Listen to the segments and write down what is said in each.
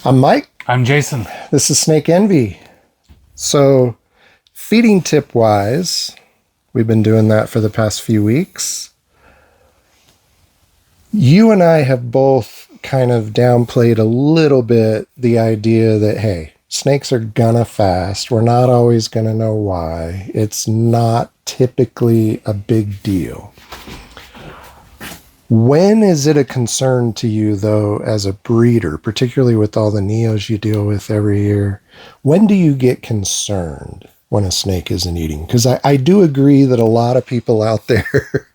I'm Mike. I'm Jason. This is Snake Envy. So, feeding tip wise, we've been doing that for the past few weeks. You and I have both kind of downplayed a little bit the idea that, hey, snakes are gonna fast. We're not always gonna know why. It's not typically a big deal. When is it a concern to you, though, as a breeder, particularly with all the neos you deal with every year? When do you get concerned when a snake isn't eating? Because I do agree that a lot of people out there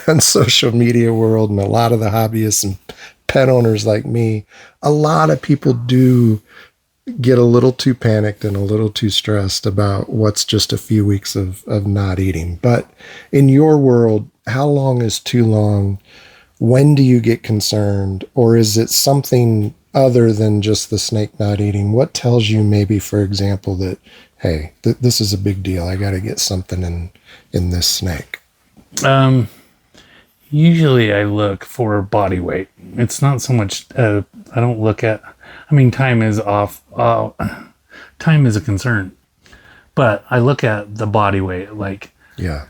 on social media world and a lot of the hobbyists and pet owners like me, a lot of people do get a little too panicked and a little too stressed about what's just a few weeks of not eating. But in your world, how long is too long? When do you get concerned? Or is it something other than just the snake not eating? What tells you maybe, for example, that, hey, this is a big deal. I got to get something in this snake? Usually I look for body weight. It's not so much, I don't look at, time is off. Time is a concern. But I look at the body weight, Yeah.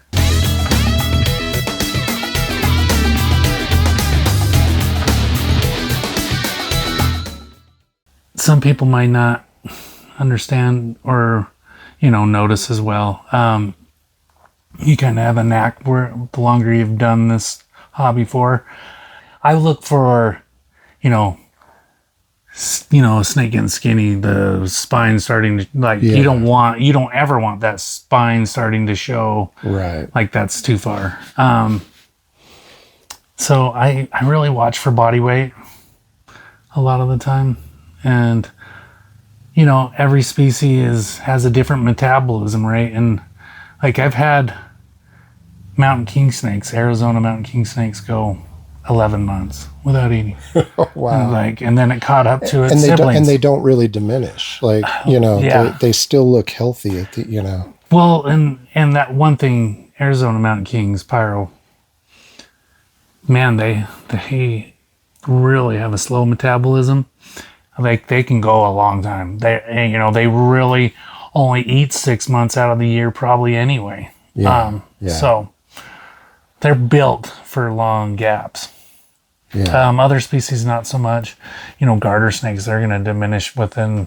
Some people might not understand or, notice as well. You kind of have a knack where the longer you've done this hobby for. I look for, a snake getting skinny, the spine starting to, you don't ever want that spine starting to show. Right. Like that's too far. So I really watch for body weight a lot of the time. And, every species has a different metabolism, right? And I've had mountain king snakes, Arizona mountain king snakes go 11 months without eating. Wow. And then it caught up to its and siblings. And they don't really diminish. They still look healthy at the, Well, and that one thing, Arizona mountain kings, Pyro, man, they really have a slow metabolism. They can go a long time. They really only eat 6 months out of the year probably anyway. Yeah. So they're built for long gaps. Yeah. Other species, not so much. Garter snakes, they're going to diminish within,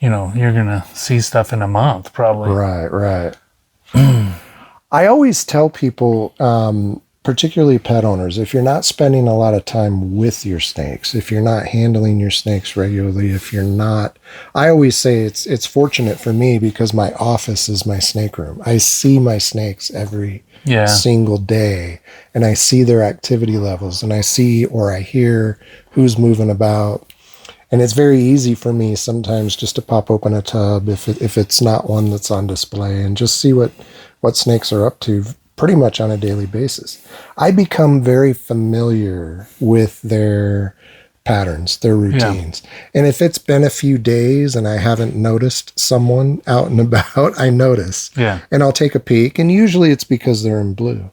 you're going to see stuff in a month probably. Right. I always tell people, particularly pet owners, if you're not spending a lot of time with your snakes, if you're not handling your snakes regularly, I always say it's fortunate for me because my office is my snake room. I see my snakes every single day, and I see their activity levels, and I see or I hear who's moving about. And it's very easy for me sometimes just to pop open a tub if it's not one that's on display and just see what snakes are up to pretty much on a daily basis. I become very familiar with their patterns, their routines. Yeah. And if it's been a few days and I haven't noticed someone out and about, I notice. Yeah. And I'll take a peek. And usually it's because they're in blue.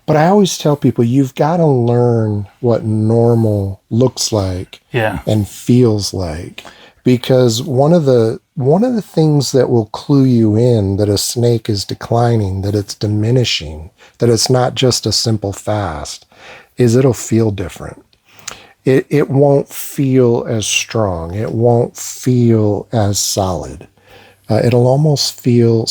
But I always tell people, you've got to learn what normal looks like and feels like. Because one of the things that will clue you in that a snake is declining, that it's diminishing, that it's not just a simple fast, is it'll feel different. It won't feel as strong. It won't feel as solid. It'll almost feel,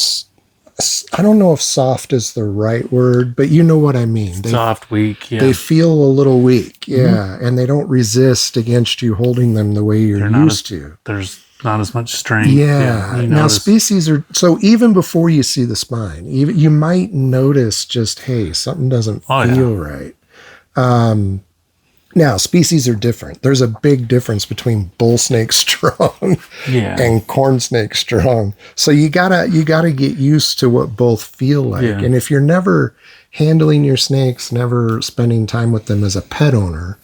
I don't know if soft is the right word, but you know what I mean. Soft, weak, yeah. They feel a little weak, and they don't resist against you holding them the way you're used to. There's not as much strength. Yeah. Now, species are, so even before you see the spine, you might notice just, hey, something doesn't feel right. Now, species are different. There's a big difference between bull snake strong and corn snake strong. So you gotta get used to what both feel like. Yeah. And if you're never handling your snakes, never spending time with them as a pet owner,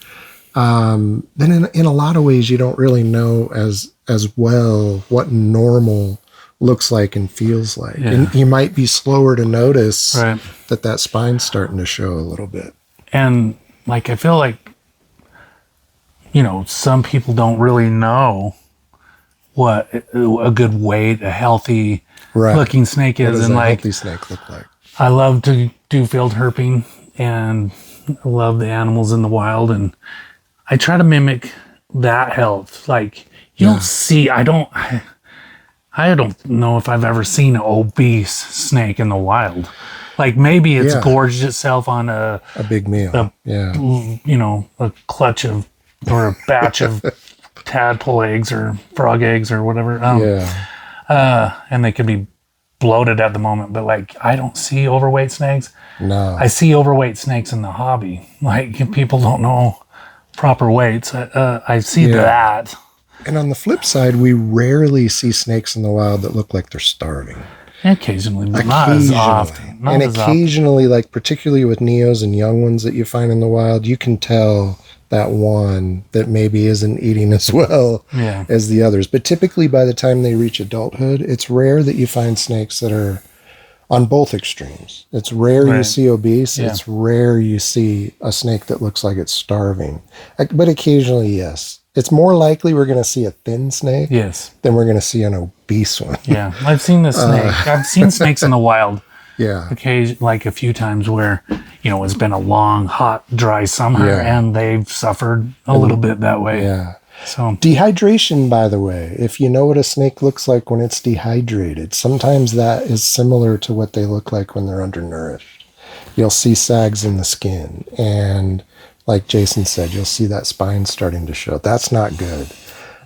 then in a lot of ways you don't really know as well what normal looks like and feels like. Yeah. And you might be slower to notice that spine's starting to show a little bit. And I feel like, some people don't really know what a good weight, a healthy Right. looking snake What is. does And a like, healthy snake look like? I love to do field herping and I love the animals in the wild. And I try to mimic that health. Like you don't see, I don't know if I've ever seen an obese snake in the wild. Like maybe it's gorged itself on a big meal. a clutch of or a batch of tadpole eggs or frog eggs or whatever. And they could be bloated at the moment, but like I don't see overweight snakes. No. I see overweight snakes in the hobby. Like people don't know proper weights. I see that. And on the flip side, we rarely see snakes in the wild that look like they're starving. Occasionally, but not as often. Occasionally, like particularly with neos and young ones that you find in the wild, you can tell that one that maybe isn't eating as well as the others. But typically by the time they reach adulthood, it's rare that you find snakes that are on both extremes. It's rare you see obese. Yeah. It's rare you see a snake that looks like it's starving. But occasionally, yes. It's more likely we're going to see a thin snake than we're going to see an obese one. Yeah, I've seen the snake. I've seen snakes in the wild. Yeah. Like a few times where, it's been a long, hot, dry summer and they've suffered a little bit that way. Yeah. So dehydration, by the way, if you know what a snake looks like when it's dehydrated, sometimes that is similar to what they look like when they're undernourished. You'll see sags in the skin, and like Jason said, you'll see that spine starting to show. That's not good.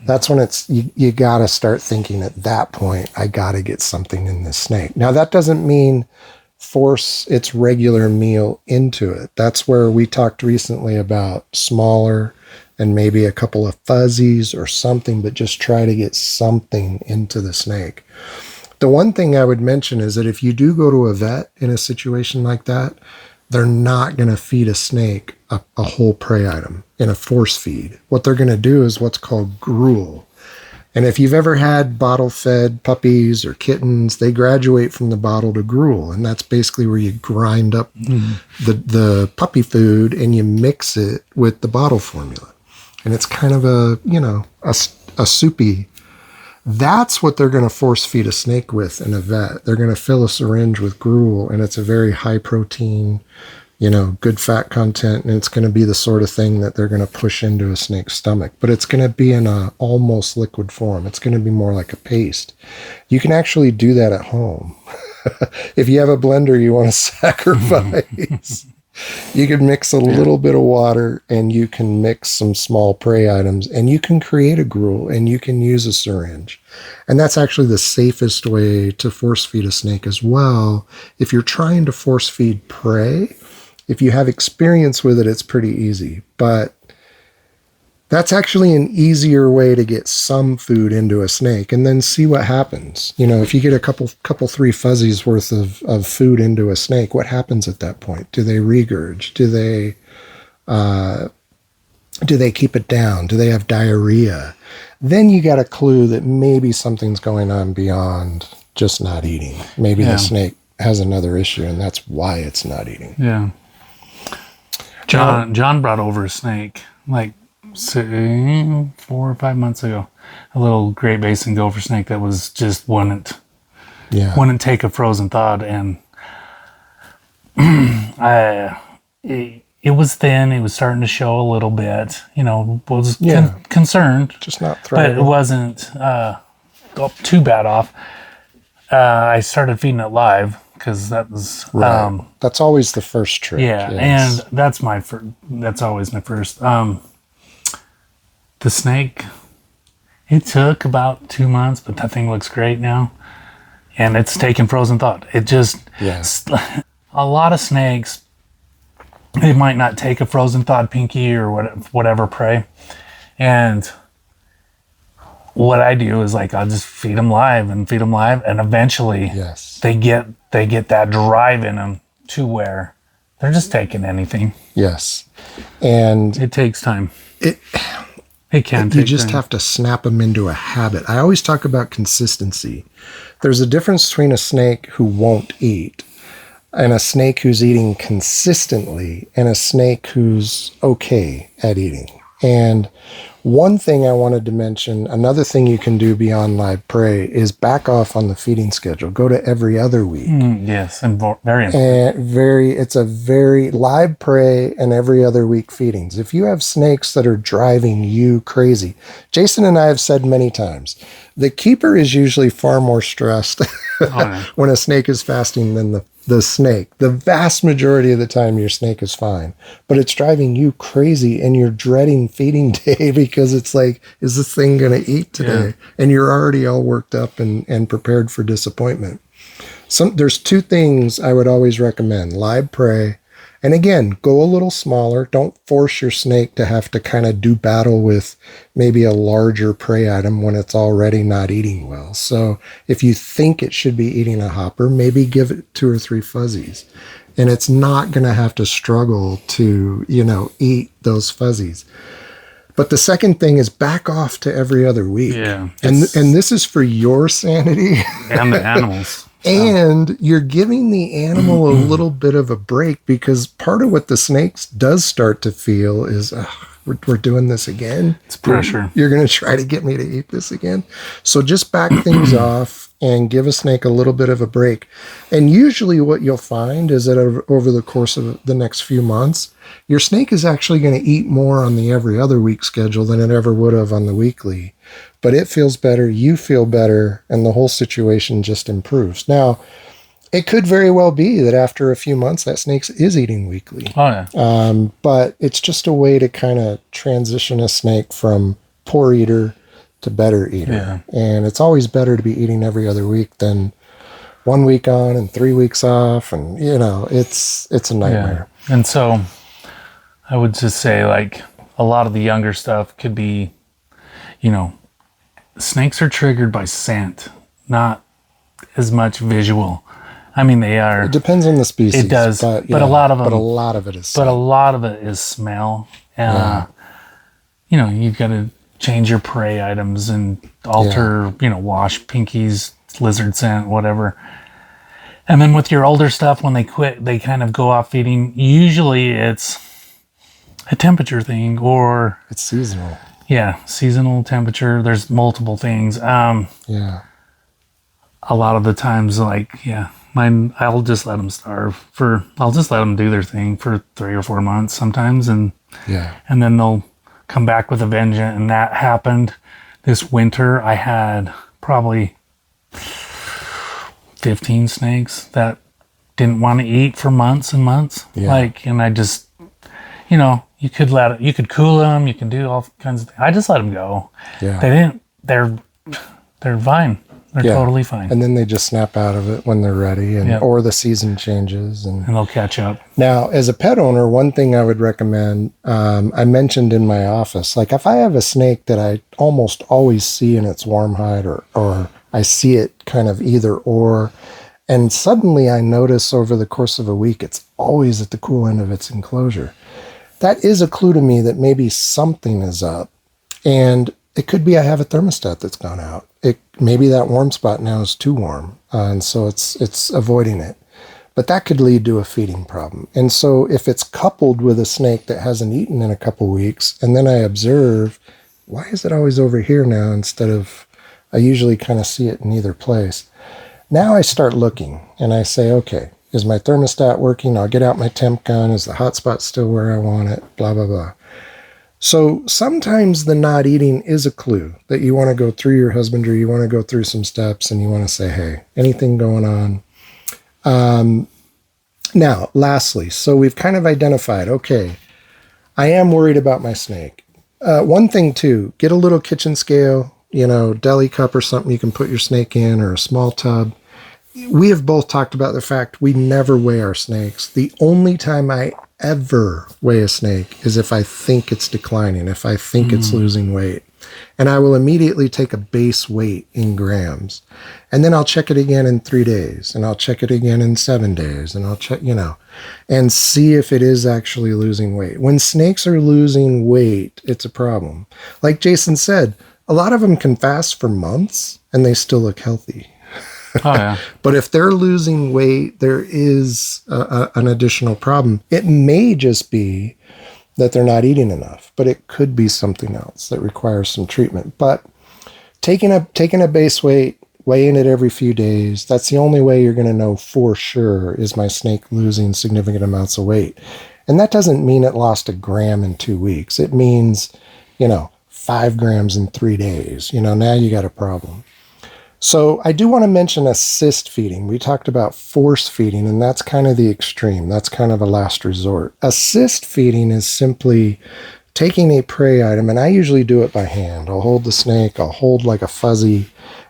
That's when you got to start thinking at that point, I got to get something in this snake. Now, that doesn't mean force its regular meal into it. That's where we talked recently about smaller and maybe a couple of fuzzies or something, but just try to get something into the snake. The one thing I would mention is that if you do go to a vet in a situation like that, they're not going to feed a snake a whole prey item in a force feed. What they're going to do is what's called gruel. And if you've ever had bottle-fed puppies or kittens, they graduate from the bottle to gruel. And that's basically where you grind up the puppy food and you mix it with the bottle formula. And it's kind of a soupy. That's what they're going to force feed a snake with in a vet. They're going to fill a syringe with gruel, and it's a very high protein, good fat content, and it's going to be the sort of thing that they're going to push into a snake's stomach. But it's going to be in a almost liquid form. It's going to be more like a paste. You can actually do that at home. If you have a blender you want to sacrifice, you can mix a little bit of water and you can mix some small prey items and you can create a gruel and you can use a syringe. And that's actually the safest way to force feed a snake as well. If you're trying to force feed prey, if you have experience with it, it's pretty easy. But that's actually an easier way to get some food into a snake and then see what happens. If you get a couple 3 fuzzies worth of food into a snake, what happens at that point? Do they regurge? Do they keep it down? Do they have diarrhea? Then you got a clue that maybe something's going on beyond just not eating. Maybe the snake has another issue and that's why it's not eating. Yeah. John brought over a snake like 4 or 5 months ago, a little Great Basin gopher snake that was just wouldn't take a frozen thawed, and it was thin. It was starting to show a little bit. Was concerned, just not thriving. But it wasn't too bad off. I started feeding it live because that was that's always the first trick. Yeah, yes. And that's always my first. The snake, it took about 2 months, but that thing looks great now. And it's taken frozen thawed. It just, a lot of snakes, they might not take a frozen thawed pinky or whatever prey. And what I do is I'll just feed them live. And eventually they get that drive in them to where they're just taking anything. Yes. And it takes time. You just have to snap them into a habit. I always talk about consistency. There's a difference between a snake who won't eat and a snake who's eating consistently and a snake who's okay at eating. And one thing I wanted to mention, another thing you can do beyond live prey is back off on the feeding schedule. Go to every other week. Yes, and very important. And it's a very live prey and every other week feedings. If you have snakes that are driving you crazy, Jason and I have said many times, the keeper is usually far more stressed when a snake is fasting than the snake. The vast majority of the time your snake is fine, but it's driving you crazy and you're dreading feeding day because it's like, is this thing going to eat today? Yeah. And you're already all worked up and prepared for disappointment. There's two things I would always recommend: live prey. And again, go a little smaller. Don't force your snake to have to kind of do battle with maybe a larger prey item when it's already not eating well. So if you think it should be eating a hopper, maybe give it 2 or 3 fuzzies. And it's not going to have to struggle to, eat those fuzzies. But the second thing is back off to every other week. Yeah. And this is for your sanity. And the animals. And you're giving the animal a little bit of a break, because part of what the snakes does start to feel is, we're doing this again. It's pressure. You're going to try to get me to eat this again. So just back things off and give a snake a little bit of a break. And usually what you'll find is that over the course of the next few months, your snake is actually going to eat more on the every other week schedule than it ever would have on the weekly. But it feels better, you feel better, and the whole situation just improves. Now, it could very well be that after a few months, that snake is eating weekly. Oh, yeah. But it's just a way to kind of transition a snake from poor eater to better eater. Yeah. And it's always better to be eating every other week than 1 week on and 3 weeks off. And, it's a nightmare. Yeah. And so I would just say, like, a lot of the younger stuff could be, snakes are triggered by scent, not as much visual. I mean, they are. It depends on the species. It does, but a lot of them. But a lot of it is. But a lot of it is smell. You've got to change your prey items and alter. Wash pinkies, lizard scent, whatever. And then with your older stuff, when they quit, they kind of go off feeding. Usually, it's a temperature thing, or it's seasonal. Yeah, seasonal temperature. There's multiple things. A lot of the times, I'll just let them starve I'll just let them do their thing for 3 or 4 months sometimes, and then they'll come back with a vengeance. And that happened this winter. I had probably 15 snakes that didn't want to eat for months and months. And I just, you could cool them, you can do all kinds of things. I just let them go. Yeah. They're fine. They're totally fine. And then they just snap out of it when they're ready, or the season changes. And they'll catch up. Now, as a pet owner, one thing I would recommend, I mentioned in my office, like if I have a snake that I almost always see in its warm hide, or I see it kind of either or, and suddenly I notice over the course of a week, it's always at the cool end of its enclosure. That is a clue to me that maybe something is up. And it could be I have a thermostat that's gone out. Maybe that warm spot now is too warm, and so it's avoiding it. But that could lead to a feeding problem. And so if it's coupled with a snake that hasn't eaten in a couple weeks, and then I observe, why is it always over here now instead of, I usually kind of see it in either place. Now I start looking, and I say, okay, is my thermostat working? I'll get out my temp gun. Is the hot spot still where I want it? Blah, blah, blah. So sometimes the not eating is a clue that you want to go through your husbandry, you want to go through some steps, and you want to say, hey, anything going on? Now, lastly, so we've kind of identified, okay, I am worried about my snake. One thing too, get a little kitchen scale, deli cup or something you can put your snake in, or a small tub. We have both talked about the fact we never weigh our snakes. The only time I ever weigh a snake is if I think it's declining, if I think it's losing weight. And I will immediately take a base weight in grams. And then I'll check it again in 3 days. And I'll check it again in 7 days. And I'll check, and see if it is actually losing weight. When snakes are losing weight, it's a problem. Like Jason said, a lot of them can fast for months and they still look healthy. Oh, yeah. But if they're losing weight, there is an additional problem. It may just be that they're not eating enough, but it could be something else that requires some treatment. But taking a base weight, weighing it every few days, that's the only way you're going to know for sure, is my snake losing significant amounts of weight. And that doesn't mean it lost a gram in 2 weeks. It means, 5 grams in 3 days. Now you got a problem. So I do want to mention assist feeding. We talked about force feeding, and that's kind of the extreme. That's kind of a last resort. Assist feeding is simply taking a prey item, and I usually do it by hand. I'll hold the snake, I'll hold like a fuzzy,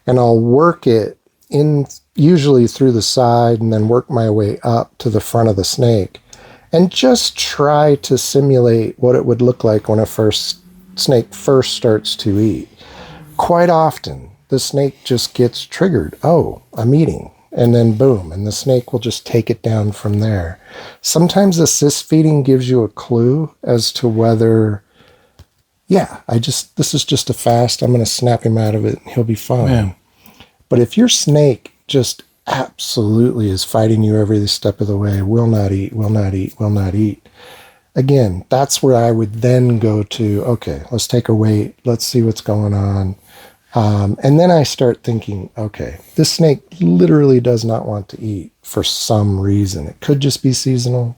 and I'll work it in, usually through the side, and then work my way up to the front of the snake, and just try to simulate what it would look like when a snake first starts to eat. Quite often, the snake just gets triggered. Oh, I'm eating. And then boom, and the snake will just take it down from there. Sometimes assist feeding gives you a clue as to whether, this is just a fast, I'm going to snap him out of it and he'll be fine. Man. But if your snake just absolutely is fighting you every step of the way, will not eat, will not eat, will not eat, again, that's where I would then go to, okay, let's take a weight, let's see what's going on. And then I start thinking, okay, this snake literally does not want to eat for some reason. It could just be seasonal.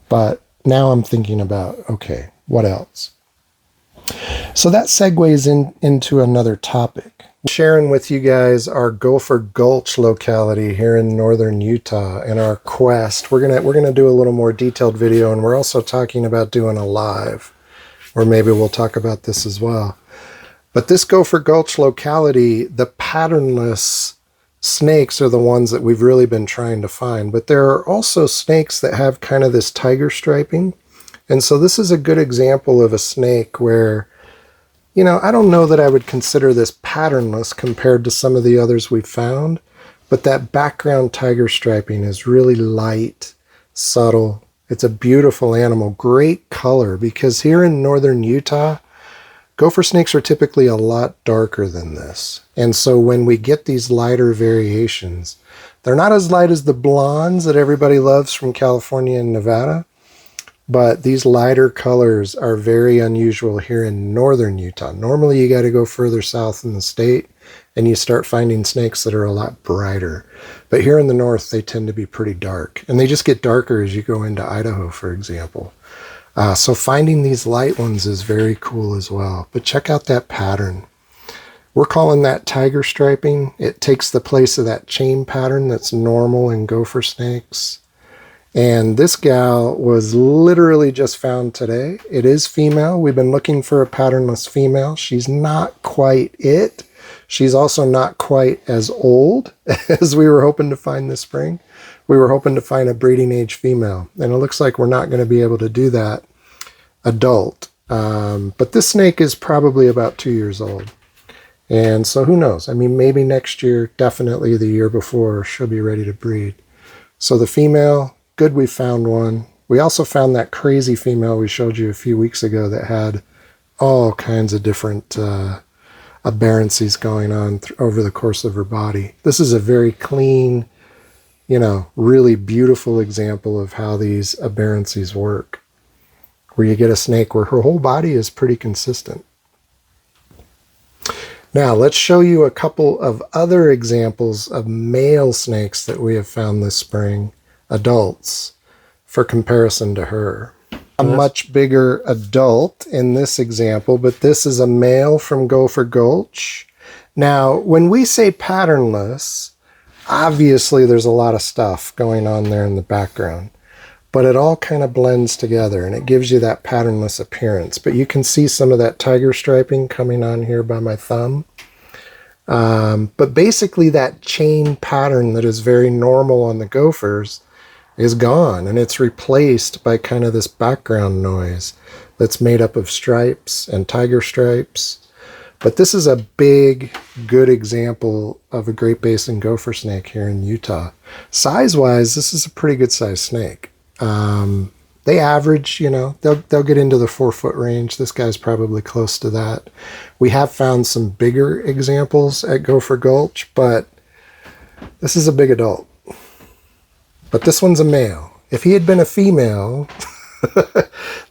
But now I'm thinking about, okay, what else? So that segues into another topic. Sharing with you guys our Gopher Gulch locality here in northern Utah and our quest. We're gonna do a little more detailed video, and we're also talking about doing a live, or maybe we'll talk about this as well. But this Gopher Gulch locality, the patternless snakes are the ones that we've really been trying to find. But there are also snakes that have kind of this tiger striping. And so this is a good example of a snake where, I don't know that I would consider this patternless compared to some of the others we've found. But that background tiger striping is really light, subtle. It's a beautiful animal, great color, because here in northern Utah, gopher snakes are typically a lot darker than this. And so when we get these lighter variations, they're not as light as the blondes that everybody loves from California and Nevada, but these lighter colors are very unusual here in northern Utah. Normally you got to go further south in the state and you start finding snakes that are a lot brighter. But here in the north, they tend to be pretty dark. And they just get darker as you go into Idaho, for example. So finding these light ones is very cool as well. But check out that pattern. We're calling that tiger striping. It takes the place of that chain pattern that's normal in gopher snakes. And this gal was literally just found today. It is female. We've been looking for a patternless female. She's not quite it. She's also not quite as old as we were hoping to find this spring. We were hoping to find a breeding age female. And it looks like we're not going to be able to do that adult. But this snake is probably about 2 years old. And so who knows? I mean, maybe next year, definitely the year before, she'll be ready to breed. So the female, good we found one. We also found that crazy female we showed you a few weeks ago that had all kinds of different aberrancies going on over the course of her body. This is a very clean, really beautiful example of how these aberrancies work, where you get a snake where her whole body is pretty consistent. Now, let's show you a couple of other examples of male snakes that we have found this spring, adults, for comparison to her. A much bigger adult in this example, but this is a male from Gopher Gulch. Now, when we say patternless, obviously there's a lot of stuff going on there in the background, but it all kind of blends together and it gives you that patternless appearance. But you can see some of that tiger striping coming on here by my thumb. But basically that chain pattern that is very normal on the gophers is gone, and it's replaced by kind of this background noise that's made up of stripes and tiger stripes. But this is a big, good example of a Great Basin gopher snake here in Utah. Size-wise, this is a pretty good sized snake. They average, they'll get into the 4-foot range. This guy's probably close to that. We have found some bigger examples at Gopher Gulch, but this is a big adult. But this one's a male. If he had been a female,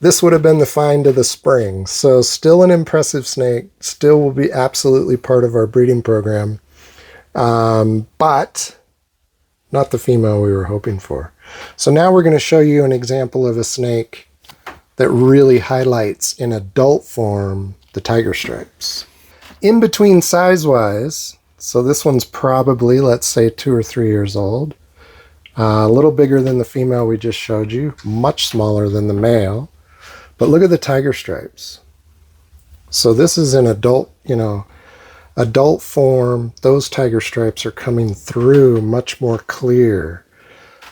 This would have been the find of the spring. So still an impressive snake, still will be absolutely part of our breeding program, but not the female we were hoping for. So now we're going to show you an example of a snake that really highlights in adult form the tiger stripes. In between size-wise, so this one's probably, let's say, 2 or 3 years old. A little bigger than the female we just showed you, much smaller than the male. But look at the tiger stripes. So this is an adult, adult form. Those tiger stripes are coming through much more clear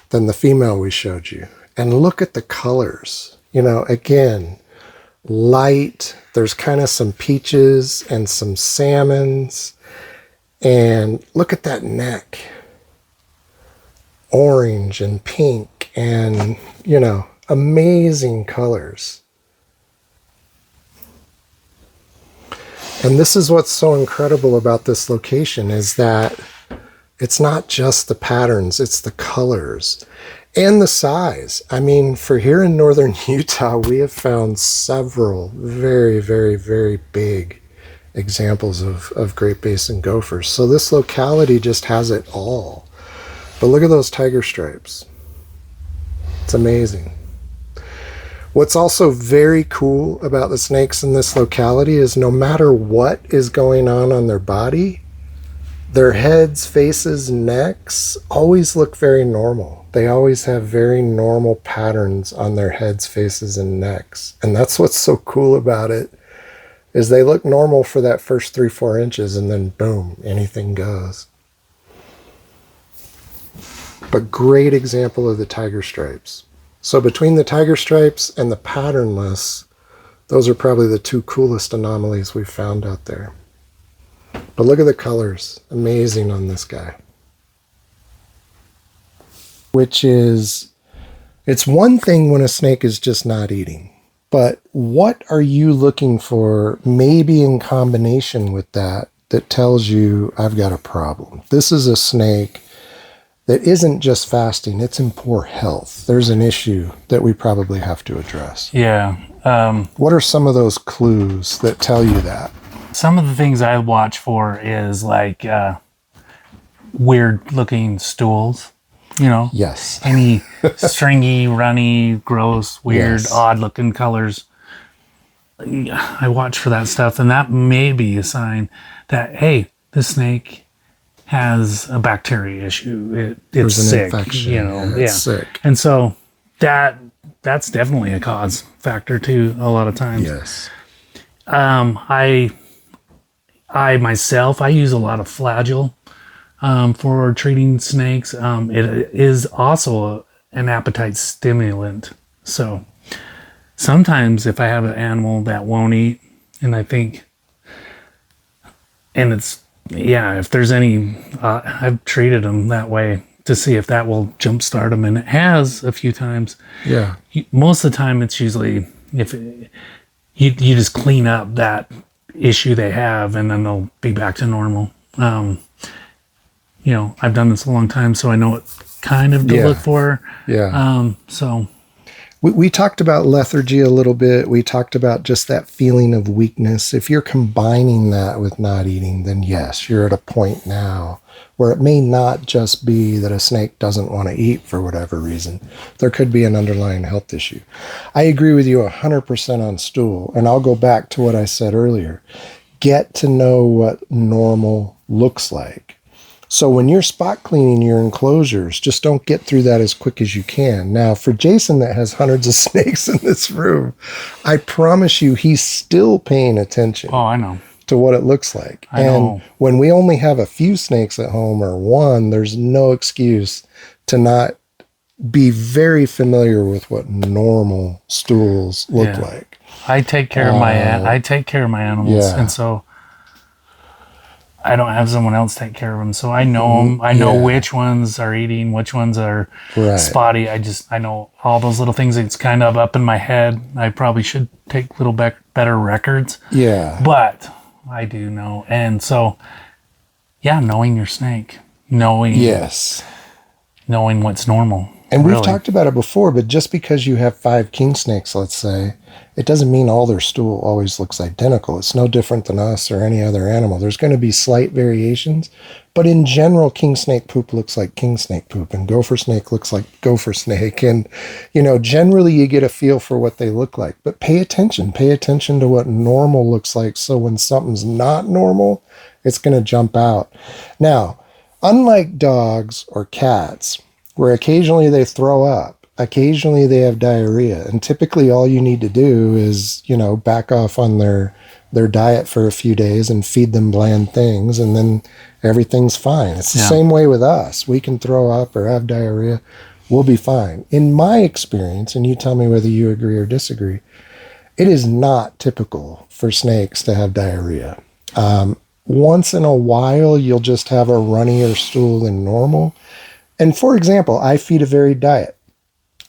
than the female we showed you. And look at the colors. Again, light. There's kind of some peaches and some salmons. And look at that neck. Orange and pink and, amazing colors. And this is what's so incredible about this location is that it's not just the patterns, it's the colors and the size. I mean, for here in northern Utah, we have found several very, very, very big examples of Great Basin gophers. So this locality just has it all. But look at those tiger stripes. It's amazing. What's also very cool about the snakes in this locality is no matter what is going on their body, their heads, faces, necks always look very normal. They always have very normal patterns on their heads, faces, and necks. And that's what's so cool about it, is they look normal for that first 3-4 inches and then boom, anything goes. But great example of the tiger stripes. So between the tiger stripes and the patternless, those are probably the 2 coolest anomalies we've found out there. But look at the colors. Amazing on this guy. Which is, it's one thing when a snake is just not eating. But what are you looking for maybe in combination with that tells you I've got a problem? This is a snake that isn't just fasting, it's in poor health. There's an issue that we probably have to address. Yeah. What are some of those clues that tell you that? Some of the things I watch for is like weird looking stools, Yes. Any stringy, runny, gross, weird, Yes. odd looking colors. I watch for that stuff, and that may be a sign that, hey, this snake has a bacteria issue. It's sick, infection. It's sick. And so that's definitely a cause factor too. A lot of times. Yes. I myself use a lot of flagell for treating snakes. It is also an appetite stimulant. So sometimes if I have an animal that won't eat, and I think, and it's, if there's any, I've treated them that way to see if that will jumpstart them, and it has a few times. Yeah. Most of the time, it's usually if you just clean up that issue they have, and then they'll be back to normal. I've done this a long time, so I know what kind of to look for. Yeah. So. We talked about lethargy a little bit. We talked about just that feeling of weakness. If you're combining that with not eating, then yes, you're at a point now where it may not just be that a snake doesn't want to eat for whatever reason. There could be an underlying health issue. I agree with you 100% on stool, and I'll go back to what I said earlier. Get to know what normal looks like. So when you're spot cleaning your enclosures, just don't get through that as quick as you can. Now, for Jason that has hundreds of snakes in this room, I promise you he's still paying attention. Oh, I know. To what it looks like. I know. When we only have a few snakes at home or one, there's no excuse to not be very familiar with what normal stools look like. I take care of my animals, and so I don't have someone else take care of them. So I know them. I know which ones are eating, which ones are spotty. I know all those little things. It's kind of up in my head. I probably should take little better records. Yeah. But I do know. And so, knowing your snake, knowing what's normal. And we've Really? talked about it before, but just because you have 5 king snakes, let's say, it doesn't mean all their stool always looks identical. It's no different than us or any other animal. There's going to be slight variations, but in general, king snake poop looks like king snake poop, and gopher snake looks like gopher snake. And, generally you get a feel for what they look like. But pay attention. Pay attention to what normal looks like, so when something's not normal, it's going to jump out. Now, unlike dogs or cats, where occasionally they throw up, occasionally they have diarrhea, and typically all you need to do is, back off on their diet for a few days and feed them bland things, and then everything's fine. It's the same way with us. We can throw up or have diarrhea. We'll be fine. In my experience, and you tell me whether you agree or disagree, it is not typical for snakes to have diarrhea. Once in a while, you'll just have a runnier stool than normal. And for example, I feed a varied diet.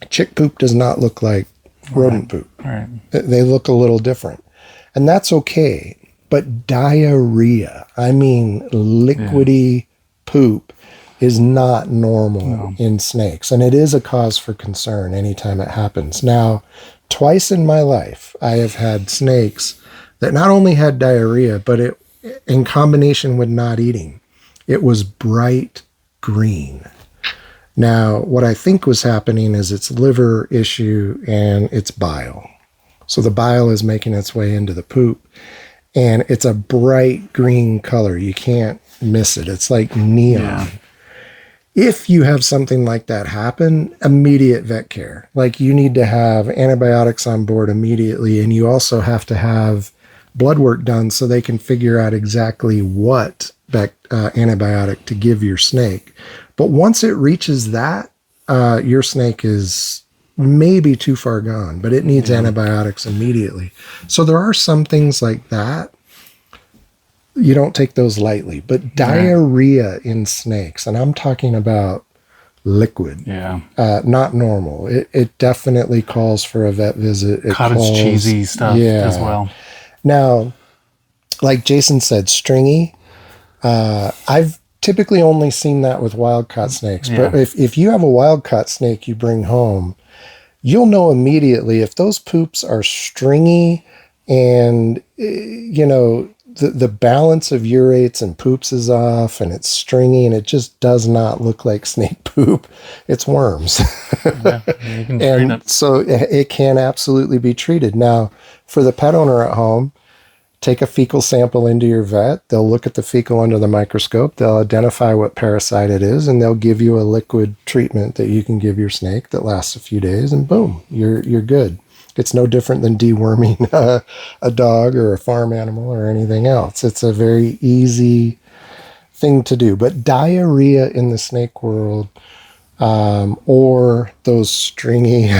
Chick poop does not look like rodent poop. Right. They look a little different. And that's okay. But diarrhea, I mean liquidy poop, is not normal in snakes. And it is a cause for concern anytime it happens. Now, twice in my life, I have had snakes that not only had diarrhea, but it, in combination with not eating, it was bright green. Now, what I think was happening is it's liver issue and it's bile. So the bile is making its way into the poop, and it's a bright green color. You can't miss it. It's like neon. Yeah. If you have something like that happen, immediate vet care. Like, you need to have antibiotics on board immediately, and you also have to have blood work done so they can figure out exactly what antibiotic to give your snake. But once it reaches that, your snake is maybe too far gone, but it needs antibiotics immediately. So there are some things like that. You don't take those lightly. But diarrhea in snakes, and I'm talking about liquid, not normal. It definitely calls for a vet visit. Cottage cheesy stuff as well. Now, like Jason said, stringy. I've typically only seen that with wild-caught snakes. But if you have a wild-caught snake you bring home, you'll know immediately if those poops are stringy and, the balance of urates and poops is off and it's stringy and it just does not look like snake poop. It's worms. You can treat it. So it can absolutely be treated. Now, for the pet owner at home, take a fecal sample into your vet. They'll look at the fecal under the microscope. They'll identify what parasite it is, and they'll give you a liquid treatment that you can give your snake that lasts a few days, and boom, you're good. It's no different than deworming a dog or a farm animal or anything else. It's a very easy thing to do. But diarrhea in the snake world, or those stringy,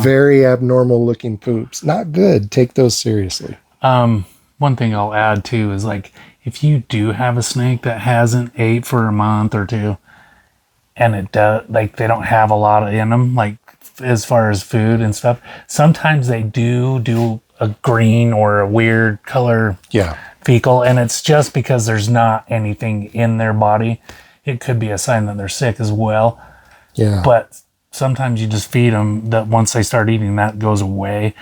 very abnormal looking poops, not good. Take those seriously. One thing I'll add too is, like, if you do have a snake that hasn't ate for a month or two, and it does, like, they don't have a lot in them, like, as far as food and stuff, sometimes they do a green or a weird color fecal, and it's just because there's not anything in their body. It could be a sign that they're sick as well. Yeah. But sometimes you just feed them, that once they start eating, that goes away.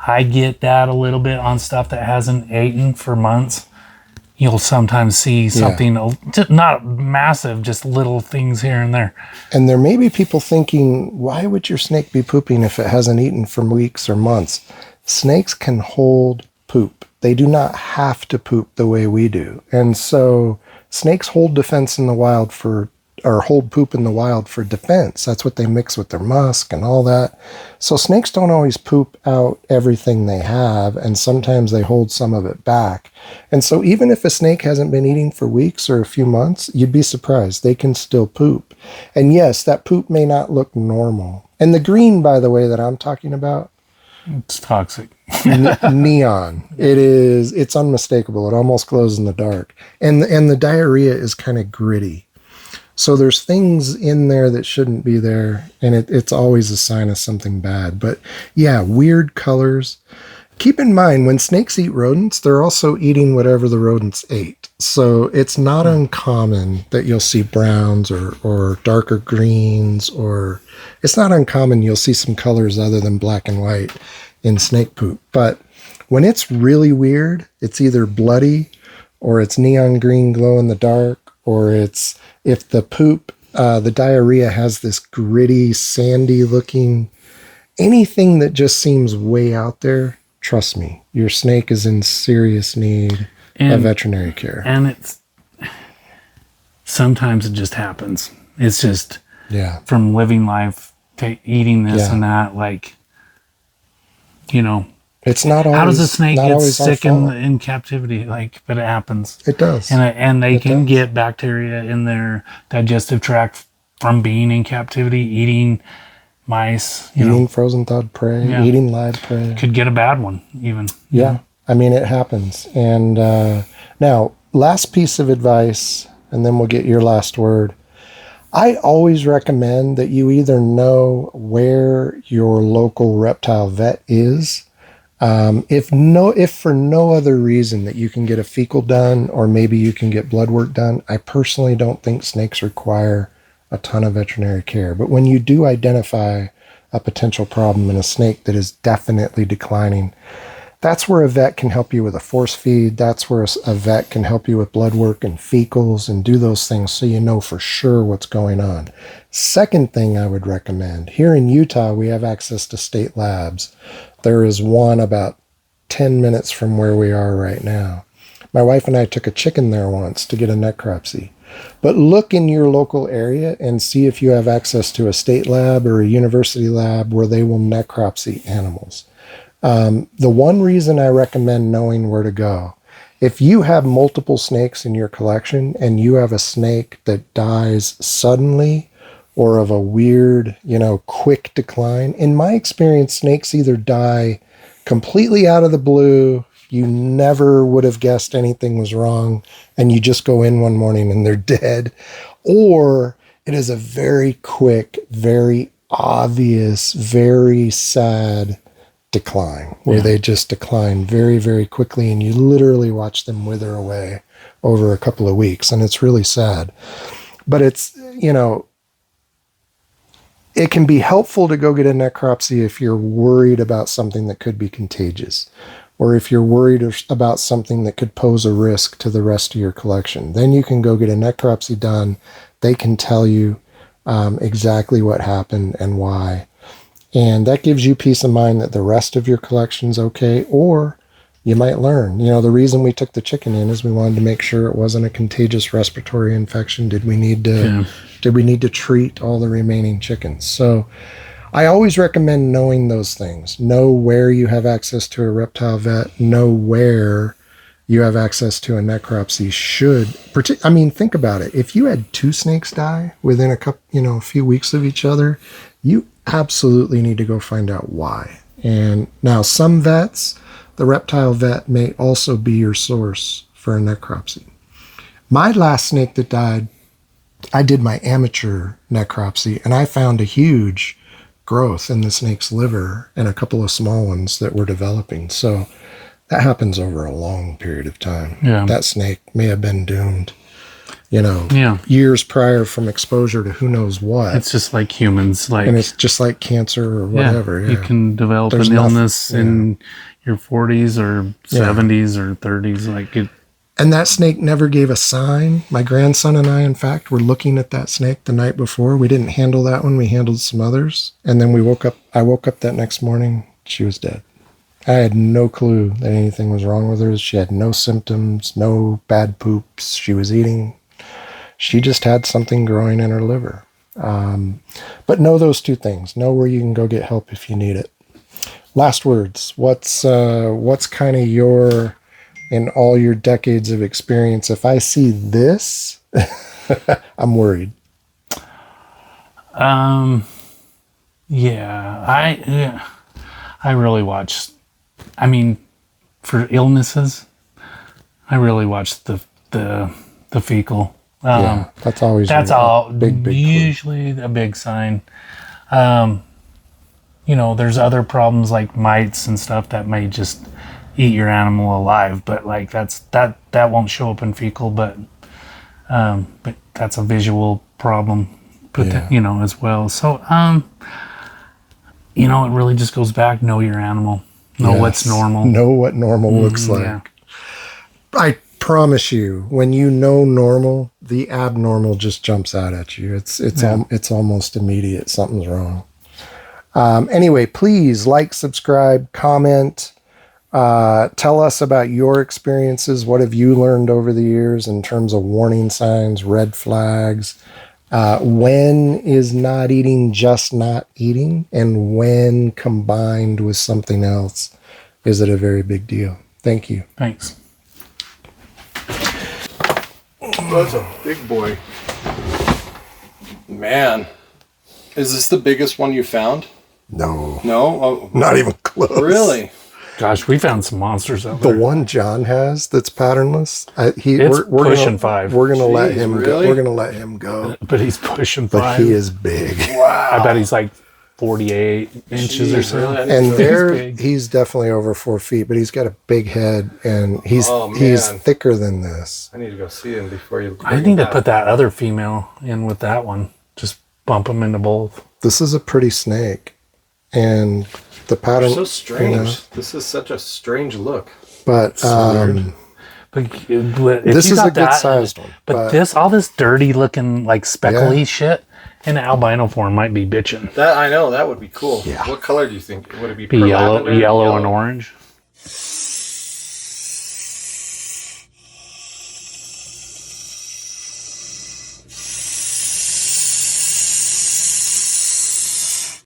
I get that a little bit on stuff that hasn't eaten for months. You'll sometimes see something, not massive, just little things here and there. And there may be people thinking, why would your snake be pooping if it hasn't eaten for weeks or months? Snakes can hold poop. They do not have to poop the way we do. And so snakes hold defense in the wild hold poop in the wild for defense. That's what they mix with their musk and all that. So snakes don't always poop out everything they have, and sometimes they hold some of it back. And so even if a snake hasn't been eating for weeks or a few months, you'd be surprised. They can still poop. And yes, that poop may not look normal. And the green, by the way, that I'm talking about, it's toxic. Neon. It's unmistakable. It almost glows in the dark. And the diarrhea is kind of gritty. So there's things in there that shouldn't be there, and it's always a sign of something bad. But yeah, weird colors. Keep in mind, when snakes eat rodents, they're also eating whatever the rodents ate. So it's not uncommon that you'll see browns or darker greens, or it's not uncommon you'll see some colors other than black and white in snake poop. But when it's really weird, it's either bloody or it's neon green glow in the dark, or it's, if the poop, the diarrhea has this gritty, sandy looking, anything that just seems way out there, trust me, your snake is in serious need of veterinary care. And it's sometimes it just happens. It's just from living life to eating this and that, like, you know. It's not always. How does a snake get sick in captivity? Like, but it happens. It does. And they can get bacteria in their digestive tract from being in captivity, eating mice, eating frozen thawed prey, eating live prey. Could get a bad one even. Yeah. I mean, it happens. And now, last piece of advice, and then we'll get your last word. I always recommend that you either know where your local reptile vet is. If for no other reason that you can get a fecal done, or maybe you can get blood work done. I personally don't think snakes require a ton of veterinary care. But when you do identify a potential problem in a snake that is definitely declining, that's where a vet can help you with a force feed. That's where a vet can help you with blood work and fecals and do those things so you know for sure what's going on. Second thing I would recommend, here in Utah, we have access to state labs. There is one about 10 minutes from where we are right now. My wife and I took a chicken there once to get a necropsy. But look in your local area and see if you have access to a state lab or a university lab where they will necropsy animals. The one reason I recommend knowing where to go, if you have multiple snakes in your collection and you have a snake that dies suddenly or of a weird, quick decline, in my experience, snakes either die completely out of the blue, you never would have guessed anything was wrong, and you just go in one morning and they're dead, or it is a very quick, very obvious, very sad decline where they just decline very, very quickly, and you literally watch them wither away over a couple of weeks, and it's really sad. But it's, it can be helpful to go get a necropsy if you're worried about something that could be contagious, or if you're worried about something that could pose a risk to the rest of your collection. Then you can go get a necropsy done. They can tell you exactly what happened and why. And that gives you peace of mind that the rest of your collection's okay, or you might learn. The reason we took the chicken in is we wanted to make sure it wasn't a contagious respiratory infection. Did we need to treat all the remaining chickens? So I always recommend knowing those things. Know where you have access to a reptile vet. Know where you have access to a necropsy. Think about it. If you had 2 snakes die within a few weeks of each other, you absolutely need to go find out why. And now some vets, the reptile vet may also be your source for a necropsy. My last snake that died, I did my amateur necropsy, and I found a huge growth in the snake's liver and a couple of small ones that were developing. So that happens over a long period of time. Yeah. That snake may have been doomed, years prior from exposure to who knows what. It's just like humans. And it's just like cancer or whatever. Yeah. You can develop an illness in your 40s or 70s or 30s. And that snake never gave a sign. My grandson and I, in fact, were looking at that snake the night before. We didn't handle that one. We handled some others. And then I woke up that next morning. She was dead. I had no clue that anything was wrong with her. She had no symptoms, no bad poops. She was eating. She just had something growing in her liver. But know those 2 things. Know where you can go get help if you need it. Last words. What's kind of your, in all your decades of experience, if I see this, I'm worried. I really watch. For illnesses, I really watch the fecal. That's always that's all. Big usually clue. A big sign. you know, there's other problems like mites and stuff that may just eat your animal alive, but like that won't show up in fecal, but that's a visual problem, you know, as well. So, you know, it really just goes back, know your animal, know what's normal. Know what normal looks like. Yeah. I promise you, when you know normal, the abnormal just jumps out at you. It's almost immediate. Something's wrong. Anyway, please like, subscribe, comment. Tell us about your experiences. What have you learned over the years in terms of warning signs, red flags? When is not eating just not eating? And when combined with something else, is it a very big deal? Thank you. Thanks. That's a big boy. Man. Is this the biggest one you found? No. No? Oh, not even close. Really? Gosh, we found some monsters out The there. one John has that's patternless. We're pushing 5. We're gonna let him really? go. We're gonna let him go. But he's pushing 5. But he is big. Wow. I bet he's like 48 inches or so. Really? And He's he's definitely over 4 feet, but he's got a big head, and he's man. thicker than this. I need to go see him before you. I need to put that other female in with that one. Just bump them into both. This is a pretty snake, and the pattern. So strange. You know, This is such a strange look. but But if this you is got a good that, sized one. But this, all this dirty looking like speckly shit in albino form might be bitching. That I know that would be cool. Yeah. What color do you think would it be? Be yellow, lavender? yellow and orange.